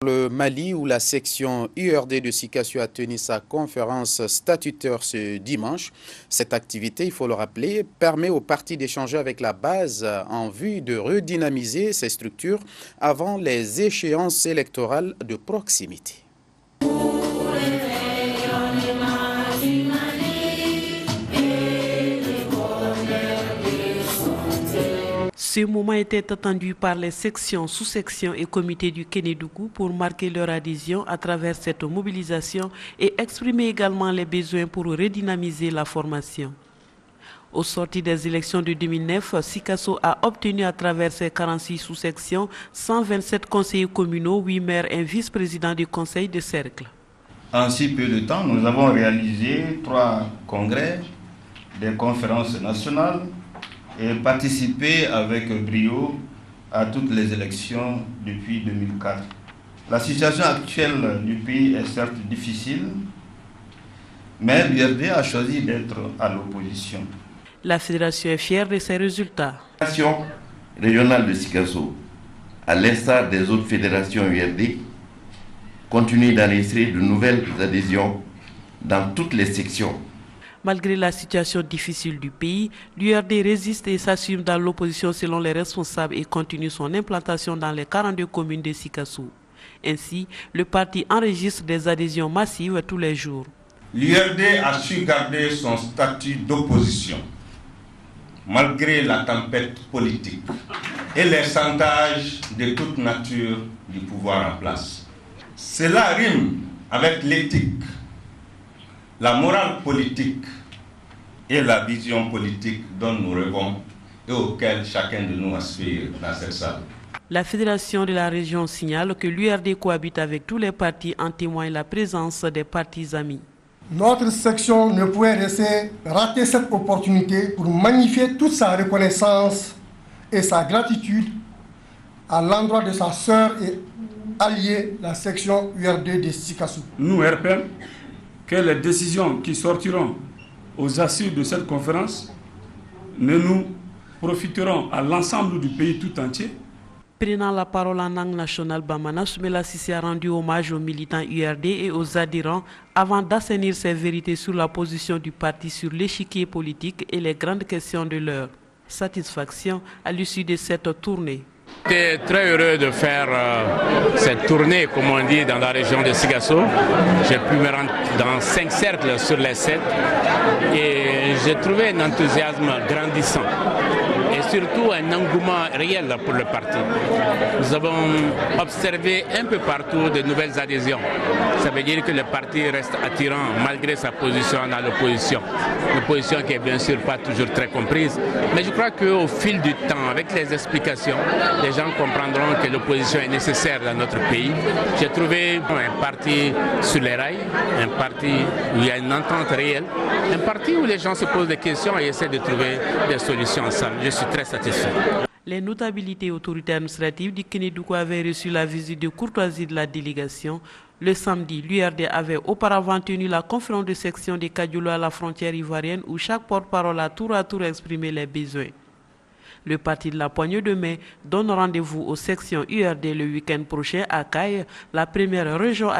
Le Mali, où la section URD de Sikasso a tenu sa conférence statutaire ce dimanche. Cette activité, il faut le rappeler, permet aux partis d'échanger avec la base en vue de redynamiser ces structures avant les échéances électorales de proximité. Ce moment était attendu par les sections, sous-sections et comités du Kénédougou pour marquer leur adhésion à travers cette mobilisation et exprimer également les besoins pour redynamiser la formation. Au sorti des élections de 2009, Sikasso a obtenu à travers ses 46 sous-sections 127 conseillers communaux, 8 maires et un vice-président du conseil de cercle. En si peu de temps, nous avons réalisé 3 congrès, des conférences nationales, et participer avec brio à toutes les élections depuis 2004. La situation actuelle du pays est certes difficile, mais l'URD a choisi d'être à l'opposition. La fédération est fière de ses résultats. La fédération régionale de Sikasso, à l'instar des autres fédérations URD, continue d'enregistrer de nouvelles adhésions dans toutes les sections. Malgré la situation difficile du pays, l'URD résiste et s'assume dans l'opposition selon les responsables et continue son implantation dans les 42 communes de Sikasso. Ainsi, le parti enregistre des adhésions massives tous les jours. L'URD a su garder son statut d'opposition, malgré la tempête politique et les chantages de toute nature du pouvoir en place. Cela rime avec l'éthique, la morale politique et la vision politique dont nous rêvons et auquel chacun de nous aspire dans cette salle. La fédération de la région signale que l'URD cohabite avec tous les partis, en témoigne la présence des partis amis. Notre section ne pouvait rater cette opportunité pour magnifier toute sa reconnaissance et sa gratitude à l'endroit de sa sœur et alliée, la section URD de Sikasso. Nous, RPM, que les décisions qui sortiront aux assises de cette conférence ne nous profiteront à l'ensemble du pays tout entier. Prenant la parole en langue nationale bamana, Soumela Cissé a rendu hommage aux militants URD et aux adhérents avant d'assainir ses vérités sur la position du parti sur l'échiquier politique et les grandes questions de l'heure. Satisfaction à l'issue de cette tournée. J'étais très heureux de faire cette tournée, comme on dit, dans la région de Sikasso. J'ai pu me rendre dans 5 cercles sur les 7 et j'ai trouvé un enthousiasme grandissant et surtout un engouement réel pour le parti. Nous avons observé un peu partout de nouvelles adhésions. Ça veut dire que le parti reste attirant malgré sa position dans l'opposition. L'opposition qui est bien sûr pas toujours très comprise. Mais je crois qu'au fil du temps, avec les explications, les gens comprendront que l'opposition est nécessaire dans notre pays. J'ai trouvé un parti sur les rails, un parti où il y a une entente réelle, un parti où les gens se posent des questions et essaient de trouver des solutions ensemble. Je suis très satisfait. Les notabilités autorités administratives du Kénédougou avaient reçu la visite de courtoisie de la délégation. Le samedi, l'URD avait auparavant tenu la conférence de section des Kadioulo à la frontière ivoirienne où chaque porte-parole a tour à tour exprimé les besoins. Le parti de la poignée de main donne rendez-vous aux sections URD le week-end prochain à Caille, la première région